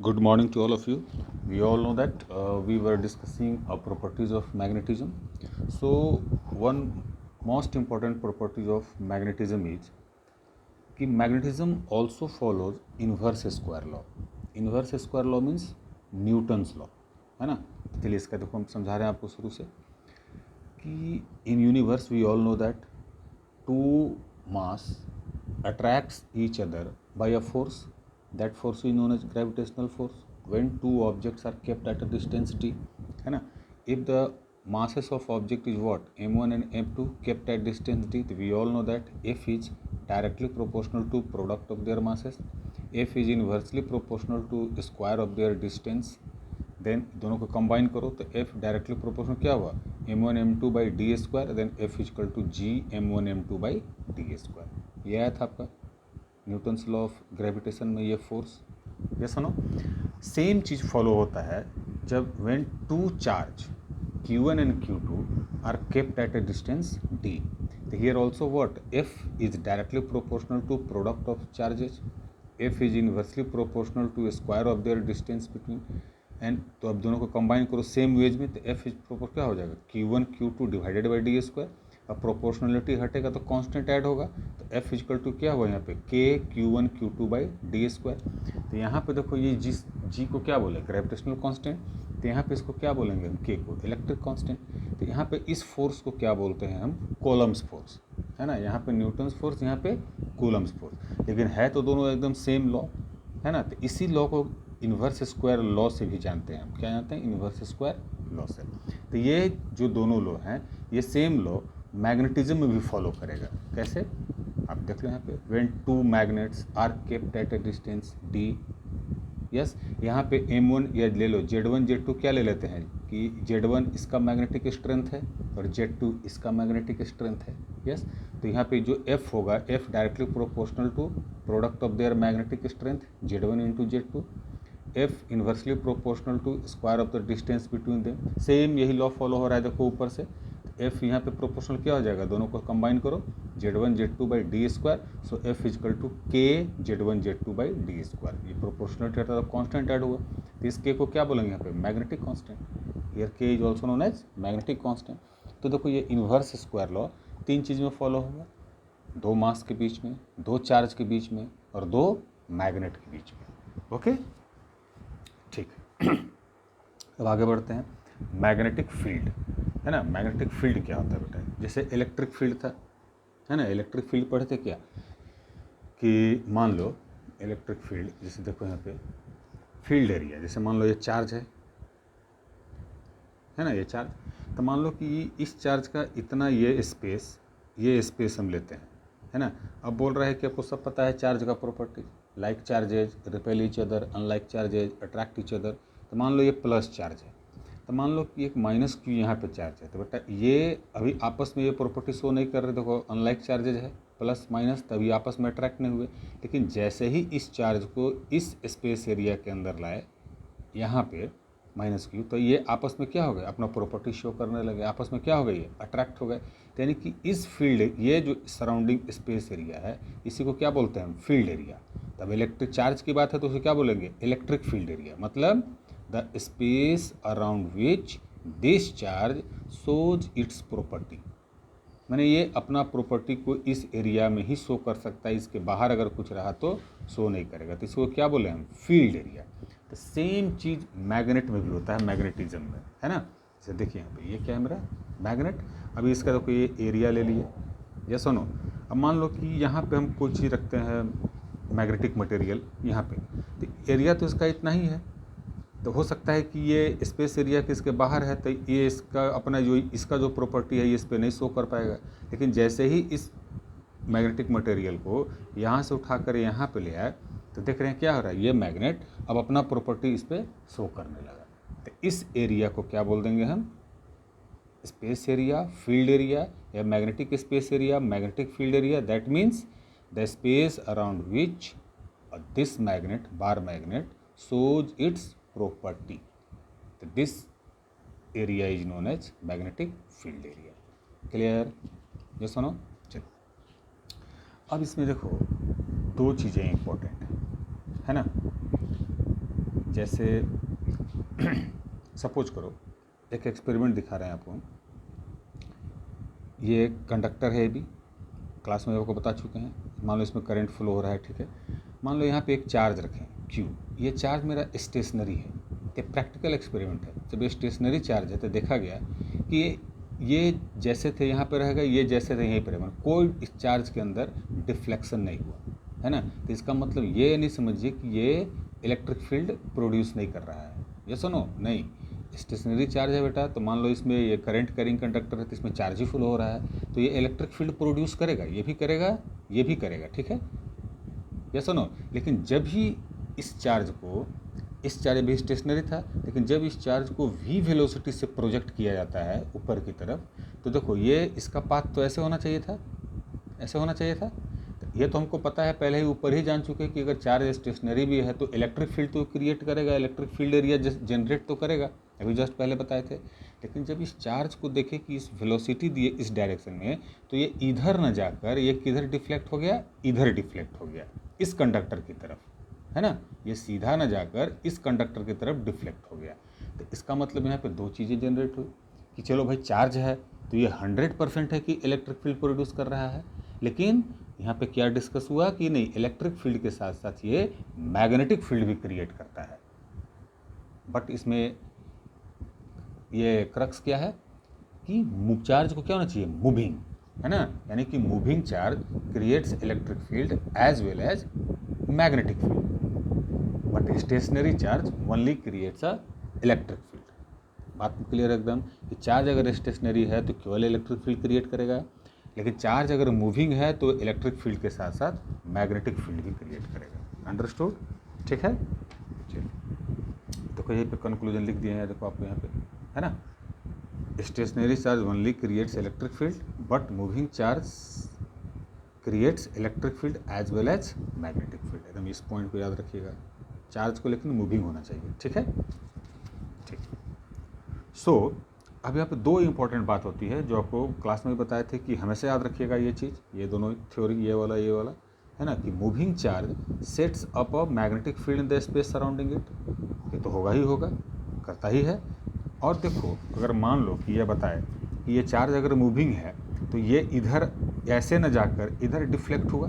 Good morning to all of you. We all know that we were discussing properties of magnetism. So one most important property of magnetism is कि magnetism also follows inverse square law. Inverse square law means Newton's law, है ना. चलिए इसका देखो हम समझा रहे हैं आपको शुरू से कि in universe we all know that two mass attracts each other by a force. That force is known as gravitational force. When two objects are kept at a distance d, है ना. If the masses of object is what, m1 and m2 kept at distance d, we all know that f is directly proportional to product of their masses. f is inversely proportional to square of their distance. Then दोनों को combine करो तो f directly proportional क्या हुआ, m1 m2 by d square. Then f equal to g m1 m2 by d square. ये आया था आपका न्यूटन्स लॉ ऑफ ग्रेविटेशन में ये फोर्स. ये सुनो सेम चीज़ फॉलो होता है जब when two charge q1 and q2 are kept at a distance d. तो here also what, f is directly proportional to product of charges. f is inversely proportional to square of their distance between. And तो अब दोनों को combine करो same veg में तो f is proportional क्या हो जाएगा, q1 q2 divided by d square. अब प्रोपोर्शनलिटी हटेगा तो कांस्टेंट ऐड होगा तो f इजकल टू क्या हुआ यहाँ पे k q1 q2 by d square. तो यहाँ पे देखो ये जी को क्या बोले, ग्रेविटेशनल कांस्टेंट. तो यहाँ पे इसको क्या बोलेंगे हम, k को इलेक्ट्रिक कांस्टेंट. तो यहाँ पे इस फोर्स को क्या बोलते हैं हम, कूलम्ब्स फोर्स, है ना. यहाँ पे न्यूटन्स फोर्स, यहाँ पे कूलम्ब्स फोर्स, लेकिन है तो दोनों एकदम सेम लॉ, है ना. तो इसी लॉ को इन्वर्स स्क्वायर लॉ से भी जानते हैं हम. क्या जानते हैं, इन्वर्स स्क्वायर लॉ से. तो ये जो दोनों लॉ हैं ये सेम लॉ मैग्नेटिज्म में भी फॉलो करेगा. कैसे, आप देख लो यहाँ पे when two magnets are kept at a distance d. Yes, यहाँ पे m1 या ले लो z1 z2 क्या ले लेते हैं कि z1 इसका मैग्नेटिक स्ट्रेंथ है और z2 इसका मैग्नेटिक स्ट्रेंथ है. यस, तो यहाँ पे जो f होगा f directly proportional to product of their magnetic strength z1 into z2. f inversely proportional to square of the distance between them. Same यही लॉ फॉलो हो रहा है देखो ऊपर से. f यहाँ पे प्रोपोर्शनल क्या हो जाएगा, दोनों को कंबाइन करो z1 z2 by d square. So f equal to k z1 z2 by d square. ये प्रोपोर्शनलिटी था तो कॉन्स्टेंट ऐड हुआ तो इस k को क्या बोलेंगे यहाँ पे, magnetic constant. Here k is also known as magnetic constant. तो देखो ये इन्वर्स स्क्वायर लॉ तीन चीज़ में फॉलो होगा, दो मास के बीच में, दो चार्ज के बीच में और दो मैग्नेट के बीच में. ओके ठीक है. अब आगे बढ़ते हैं. मैग्नेटिक फील्ड, है ना. मैग्नेटिक फील्ड क्या होता है बेटा, जैसे इलेक्ट्रिक फील्ड था, है ना. इलेक्ट्रिक फील्ड पढ़े थे क्या, कि मान लो इलेक्ट्रिक फील्ड जैसे देखो यहाँ पे फील्ड एरिया, जैसे मान लो ये चार्ज है ना, ये चार्ज. तो मान लो कि इस चार्ज का इतना ये स्पेस हम लेते हैं, है ना. अब बोल रहा है कि आपको सब पता है चार्ज का property, like charges repel each other, unlike charges attract each other. तो मान लो ये प्लस चार्ज है, तो मान लो कि एक माइनस क्यू यहाँ पे चार्ज है. तो बेटा ये अभी आपस में ये प्रॉपर्टी शो नहीं कर रहे. देखो अनलाइक चार्जेज है प्लस माइनस, तभी आपस में अट्रैक्ट नहीं हुए. लेकिन जैसे ही इस चार्ज को इस स्पेस एरिया के अंदर लाए यहाँ पे माइनस क्यू, तो ये आपस में क्या हो गए, अपना प्रॉपर्टी शो करने लगे. आपस में क्या हो गई, ये अट्रैक्ट हो गए. यानी कि इस फील्ड, ये जो सराउंडिंग स्पेस एरिया है इसी को क्या बोलते हैं हम, फील्ड एरिया. तब इलेक्ट्रिक चार्ज की बात है तो उसे क्या बोलेंगे, इलेक्ट्रिक फील्ड एरिया. मतलब the space around which this charge shows it's property. मैंने ये अपना प्रॉपर्टी को इस एरिया में ही शो कर सकता है, इसके बाहर अगर कुछ रहा तो शो नहीं करेगा. तो इसको क्या बोले हम, फील्ड एरिया. तो सेम चीज़ मैग्नेट में भी होता है, मैग्नेटिज्म में, है ना. जैसे देखिए यहाँ पे ये क्या है मेरा मैग्नेट. अभी इसका देखो ये एरिया ले लिए, ये सुनो. अब मान लो कि यहाँ पे हम कोई चीज़ रखते हैं मैग्नेटिक मटेरियल यहाँ पे, तो एरिया तो इसका इतना ही है. तो हो सकता है कि ये स्पेस एरिया के इसके बाहर है तो ये इसका अपना जो इसका जो प्रॉपर्टी है ये इस पर नहीं शो कर पाएगा. लेकिन जैसे ही इस मैग्नेटिक मटेरियल को यहाँ से उठाकर यहाँ पे ले आए तो देख रहे हैं क्या हो रहा है, ये मैग्नेट अब अपना प्रॉपर्टी इस पर शो करने लगा. तो इस एरिया को क्या बोल देंगे हम, स्पेस एरिया, फील्ड एरिया या magnetic space area, magnetic field area. That means the space around which this magnet, bar magnet, shows its property. So this area is known as magnetic field area. Clear? Yes or no? चलो अब इसमें देखो दो चीज़ें important है ना. जैसे suppose करो एक एक्सपेरिमेंट दिखा रहे हैं आपको, ये एक कंडक्टर है, भी क्लास में आपको बता चुके हैं। मान लो इसमें करंट फ्लो हो रहा है, ठीक है। मान लो यहाँ पे एक चार्ज रखें Q, ये चार्ज मेरा स्टेशनरी है, ये प्रैक्टिकल एक्सपेरिमेंट है। जब ये स्टेशनरी चार्ज है तो देखा गया कि ये जैसे थे यहाँ पे रहेगा, ये जैसे थे यहीं पर रहेगा, कोई इस चार्ज के अंदर डिफ्लेक्शन नहीं हुआ, है ना। तो इसका मतलब ये नहीं समझिए कि ये इलेक्ट्रिक फील्ड प्रोड्यूस नहीं कर रहा है, ये सुनो नहीं। स्टेशनरी चार्ज है बेटा, तो मान लो इसमें ये करंट कैरिंग कंडक्टर है, तो इसमें चार्ज ही फुल हो रहा है, तो ये इलेक्ट्रिक फील्ड प्रोड्यूस करेगा, ये भी करेगा, ये भी करेगा, ठीक है, ये सुनो। लेकिन जब ही इस चार्ज भी स्टेशनरी था, लेकिन जब इस चार्ज को v वेलोसिटी से प्रोजेक्ट किया जाता है ऊपर की तरफ, तो देखो ये इसका पाथ तो ऐसे होना चाहिए था, ऐसे होना चाहिए था। ये तो हमको पता है, पहले ही ऊपर ही जान चुके हैं कि अगर चार्ज स्टेशनरी भी है तो इलेक्ट्रिक फील्ड तो क्रिएट करेगा, इलेक्ट्रिक फील्ड एरिया जनरेट तो करेगा, अभी जस्ट पहले बताए थे। लेकिन जब इस चार्ज को देखे कि इस वेलोसिटी दिए इस डायरेक्शन में, तो ये इधर न जाकर ये किधर डिफ्लेक्ट हो गया, इधर डिफ्लेक्ट हो गया, इस कंडक्टर की तरफ, है ना। ये सीधा न जाकर इस कंडक्टर की तरफ डिफ्लेक्ट हो गया। तो इसका मतलब यहाँ पे दो चीज़ें जनरेट हुई कि चलो भाई चार्ज है तो ये 100% है कि इलेक्ट्रिक फील्ड प्रोड्यूस कर रहा है, लेकिन यहाँ पे क्या डिस्कस हुआ कि नहीं, इलेक्ट्रिक फील्ड के साथ साथ ये मैग्नेटिक फील्ड भी क्रिएट करता है। बट इसमें ये क्रक्स क्या है कि चार्ज को क्या होना चाहिए, मूविंग, है ना, यानी कि moving charge creates electric field as well as magnetic field, but stationary charge only creates a electric field. बात क्लियर एकदम कि चार्ज अगर स्टेशनरी है तो केवल इलेक्ट्रिक फील्ड क्रिएट करेगा, लेकिन चार्ज अगर मूविंग है तो इलेक्ट्रिक फील्ड के साथ साथ मैग्नेटिक फील्ड भी क्रिएट करेगा। अंडरस्टूड, ठीक है। चलिए देखो यहीं पे कंक्लूजन लिख दिए हैं, देखो आपको यहाँ पे, है ना। Stationary charge only creates electric field but moving charge creates electric field as well as magnetic field. एकदम इस पॉइंट को याद रखिएगा, चार्ज को लेकिन मूविंग होना चाहिए, ठीक है, ठीक। सो अब यहाँ पे दो इंपॉर्टेंट बात होती है जो आपको क्लास में बताए थे कि हमेशा याद रखिएगा ये चीज़, ये दोनों थ्योरी, ये वाला है ना, कि moving charge sets up a magnetic field in the space surrounding it, ये तो होगा ही होगा, करता ही है। और देखो अगर मान लो कि ये बताए कि ये चार्ज अगर मूविंग है तो ये इधर ऐसे न जाकर इधर डिफ्लेक्ट हुआ,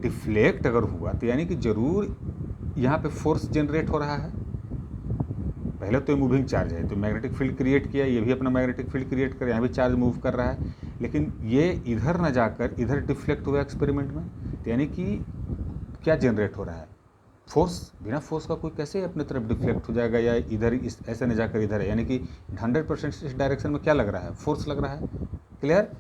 डिफ्लेक्ट अगर हुआ तो यानी कि ज़रूर यहाँ पे फोर्स जनरेट हो रहा है। पहले तो ये मूविंग चार्ज है तो मैग्नेटिक फील्ड क्रिएट किया, ये भी अपना मैग्नेटिक फील्ड क्रिएट कर, यहाँ भी चार्ज मूव कर रहा है, लेकिन ये इधर न जाकर इधर डिफ्लेक्ट हुआ एक्सपेरिमेंट में, तो यानी कि क्या जनरेट हो रहा है, फोर्स। बिना फोर्स का कोई कैसे अपने तरफ डिफ्लेक्ट हो जाएगा, या इधर इस ऐसे न जाकर इधर है, यानी कि 100% इस डायरेक्शन में क्या लग रहा है, फोर्स लग रहा है। क्लियर।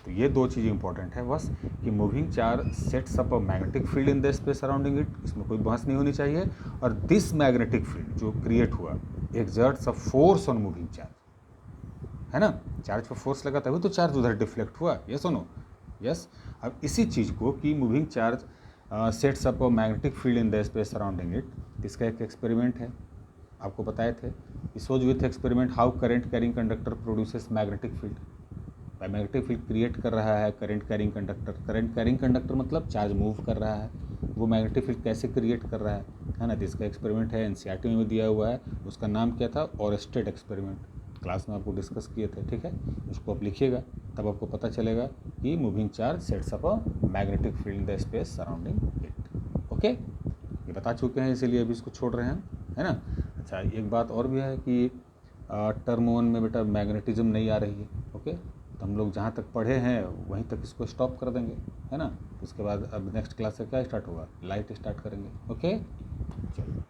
तो ये दो चीज़ इंपॉर्टेंट है बस, कि moving charge sets up a magnetic field in the space surrounding it, इसमें कोई बहस नहीं होनी चाहिए। और दिस मैग्नेटिक फील्ड जो क्रिएट हुआ exerts a force on moving charge, है ना, चार्ज पर फोर्स लगा तभी तो चार्ज उधर डिफ्लेक्ट हुआ, ये सुनो, यस। अब इसी चीज़ को कि moving charge sets up a magnetic field in the space surrounding it, इसका एक एक्सपेरिमेंट है, आपको बताए थे, shows with experiment how current carrying conductor produces magnetic field. Magnetic field create कर रहा है current carrying conductor, current carrying conductor मतलब चार्ज मूव कर रहा है, वो मैग्नेटिक फील्ड कैसे क्रिएट कर रहा है ना। तो इसका एक्सपेरिमेंट है, एनसीईआरटी में दिया हुआ है, उसका नाम क्या था, ओरस्टेड एक्सपेरिमेंट, क्लास में आपको डिस्कस किए थे, ठीक है। उसको आप लिखिएगा तब आपको पता चलेगा कि moving charge sets up a magnetic field in the space surrounding it. Okay, ये बता चुके हैं इसीलिए अभी इसको छोड़ रहे हैं, है ना। अच्छा एक बात और भी है कि टर्म 1 में बेटा मैग्नेटिज्म नहीं आ रही है, ओके, तो हम लोग जहाँ तक पढ़े हैं वहीं तक इसको स्टॉप कर देंगे, है ना। उसके बाद अब नेक्स्ट क्लास से क्या स्टार्ट होगा, लाइट स्टार्ट करेंगे, ओके। चलो।